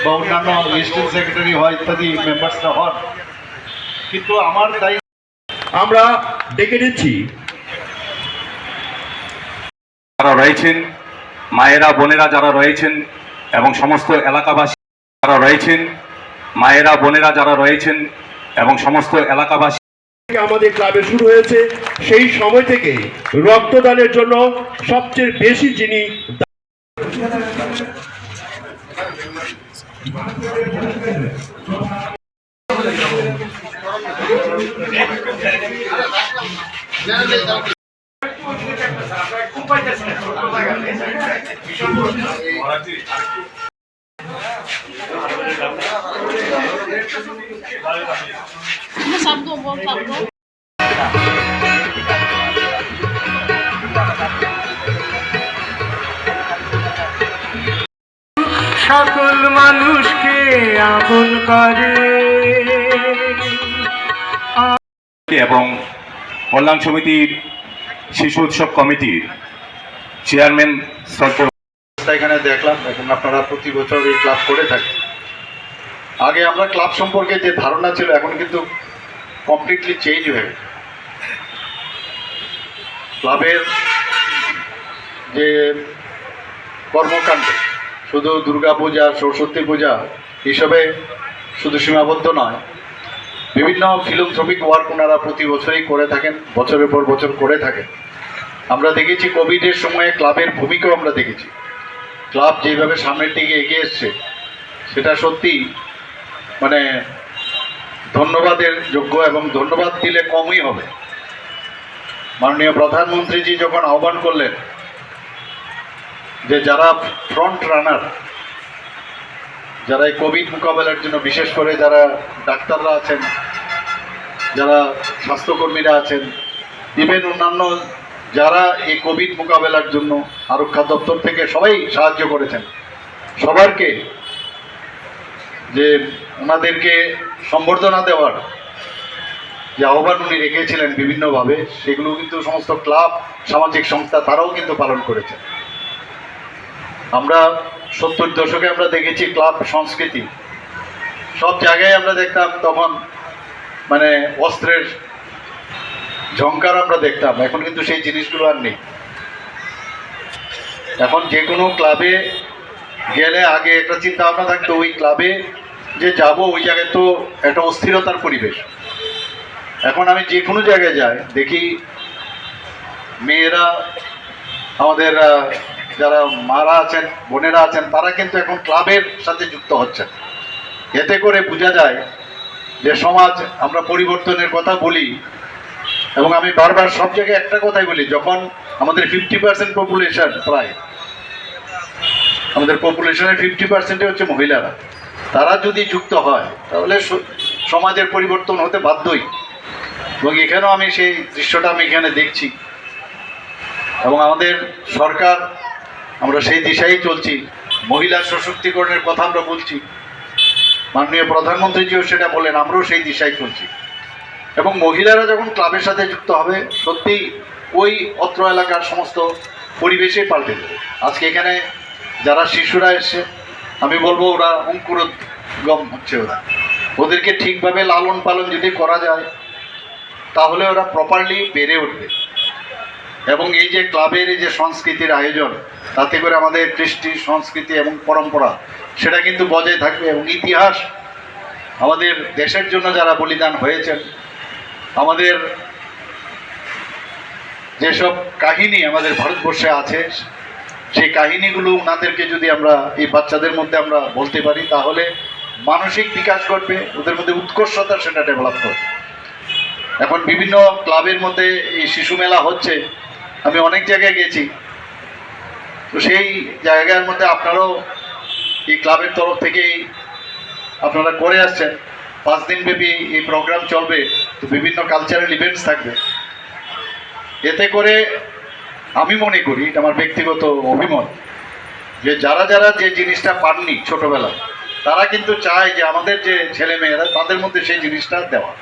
বা অন্যান্য registration secretary হয় ইত্যাদি মেম্বার্সরা হন, কিন্তু আমার দায়িত্ব আমরা ডেকে নিচ্ছি যারা রয়েছেন, মায়েরা বোনেরা যারা রয়েছেন এবং সমস্ত এলাকাবাসী যারা রয়েছেন, মায়েরা বোনেরা যারা রয়েছেন এবং সমস্ত এলাকাবাসী আমাদের ক্লাবে শুরু হয়েছে। সেই সময় থেকে রক্তদানের জন্য সবচেয়ে বেশি যিনি সকল মানুষকে আপন করে এবং কল্যাণ সমিতির শিশু উৎসব কমিটির চেয়ারম্যান এখানে দেখলাম। এখন আপনারা প্রতি বছর এই ক্লাব করে থাকেন। আগে আমরা ক্লাব সম্পর্কে যে ধারণা ছিল এখন কিন্তু কমপ্লিটলি চেঞ্জ হয়ে গেছে। ক্লাবের যে কর্মকাণ্ড শুধু দুর্গাপূজা, সরস্বতী পূজা এসবে শুধু সীমাবদ্ধ নয়, বিভিন্ন ফিলান্থ্রপিক ওয়ার্ক ওনারা প্রতি বছরই করে থাকেন, বছরের পর বছর করে থাকেন। আমরা দেখেছি কোভিডের সময়ে ক্লাবের ভূমিকাও আমরা দেখেছি। ক্লাব যেভাবে সামনের দিকে এগিয়ে এসছে সেটা সত্যি মানে ধন্যবাদের যোগ্য, এবং ধন্যবাদ দিলে কমই হবে। মাননীয় প্রধানমন্ত্রীজি যখন আহ্বান করলেন যে যারা ফ্রন্ট রানার, যারা এই কোভিড মোকাবেলার জন্য, বিশেষ করে যারা ডাক্তাররা আছেন, যারা স্বাস্থ্যকর্মীরা আছেন, ইভেন অন্যান্য যারা এই কোভিড মোকাবেলার জন্য আরক্ষা দপ্তর থেকে সবাই সাহায্য করেছেন, সবারকে যে ওনাদেরকে সম্বর্ধনা দেওয়ার যে আহ্বান উনি রেখেছিলেন বিভিন্নভাবে, সেগুলো কিন্তু সমস্ত ক্লাব, সামাজিক সংস্থা তারাও কিন্তু পালন করেছেন। আমরা 70 দশকে আমরা দেখেছি ক্লাব সংস্কৃতি, সব জায়গায় আমরা দেখতাম তখন মানে অস্ত্রের ঝংকার আমরা দেখতাম। এখন কিন্তু সেই জিনিসগুলো আর নেই। এখন যে কোনো ক্লাবে গেলে আগে একটা চিন্তা ভাবনা থাকতো, ওই ক্লাবে যে যাব ওই জায়গায় তো একটা অস্থিরতার পরিবেশ। এখন আমি যে কোনো জায়গায় যাই দেখি মেয়েরা, আমাদের যারা মারা আছেন, বোনেরা আছেন, তারা কিন্তু এখন ক্লাবের সাথে যুক্ত হচ্ছেন। এতে করে বোঝা যায় যে সমাজ, আমরা পরিবর্তনের কথা বলি এবং আমি বারবার সব জায়গায় একটা কথাই বলি, যখন আমাদের 50% পপুলেশন, প্রায় আমাদের পপুলেশনের 50% হচ্ছে মহিলারা, তারা যদি যুক্ত হয় তাহলে সমাজের পরিবর্তন হতে বাধ্যই। এবং এখানেও আমি সেই দৃশ্যটা আমি এখানে দেখছি, এবং আমাদের সরকার, আমরা সেই দিশায় চলছি। মহিলা সশক্তিকরণের কথা আমরা বলছি, মাননীয় প্রধানমন্ত্রীজিও সেটা বলেন, আমরাও সেই দিশায় চলছি। এবং মহিলারা যখন ক্লাবের সাথে যুক্ত হবে, সত্যি ওই অত্র এলাকার সমস্ত পরিবেশে পাল্টে দেবে। আজকে এখানে যারা শিশুরা এসছে, আমি বলবো ওরা অঙ্কুরোদ্গম হচ্ছে, ওদেরকে ঠিকভাবে লালন পালন যদি করা যায় তাহলে ওরা প্রপারলি বেড়ে উঠবে। এবং এই যে ক্লাবের এই যে সংস্কৃতির আয়োজন, তাতে করে আমাদের কৃষ্টি, সংস্কৃতি এবং পরম্পরা সেটা কিন্তু বজায় থাকবে। এবং ইতিহাস, আমাদের দেশের জন্য যারা বলিদান হয়েছেন, আমাদের যেসব কাহিনী আমাদের ভারতবর্ষে আছে, সেই কাহিনীগুলো ওনাদেরকে যদি আমরা এই বাচ্চাদের মধ্যে আমরা বলতে পারি, তাহলে মানসিক বিকাশ ঘটবে, ওদের মধ্যে উৎকর্ষতা সেটা ডেভেলপ করবে। এখন বিভিন্ন ক্লাবের মধ্যে এই শিশু মেলা হচ্ছে, আমি অনেক জায়গায় গেছি, তো সেই জায়গার মধ্যে আপনারাও এই ক্লাবের তরফ থেকেই আপনারা করে আসছেন। 5 দিন ব্যাপী এই প্রোগ্রাম চলবে, তো বিভিন্ন কালচারাল ইভেন্টস থাকবে। এতে করে আমি মনে করি, এটা আমার ব্যক্তিগত অভিমত, যে যারা যারা যে জিনিসটা পাননি ছোটবেলায়, তারা কিন্তু চায় যে আমাদের যে ছেলে মেয়েরা, তাদের মধ্যে সেই জিনিসটা দেওয়া।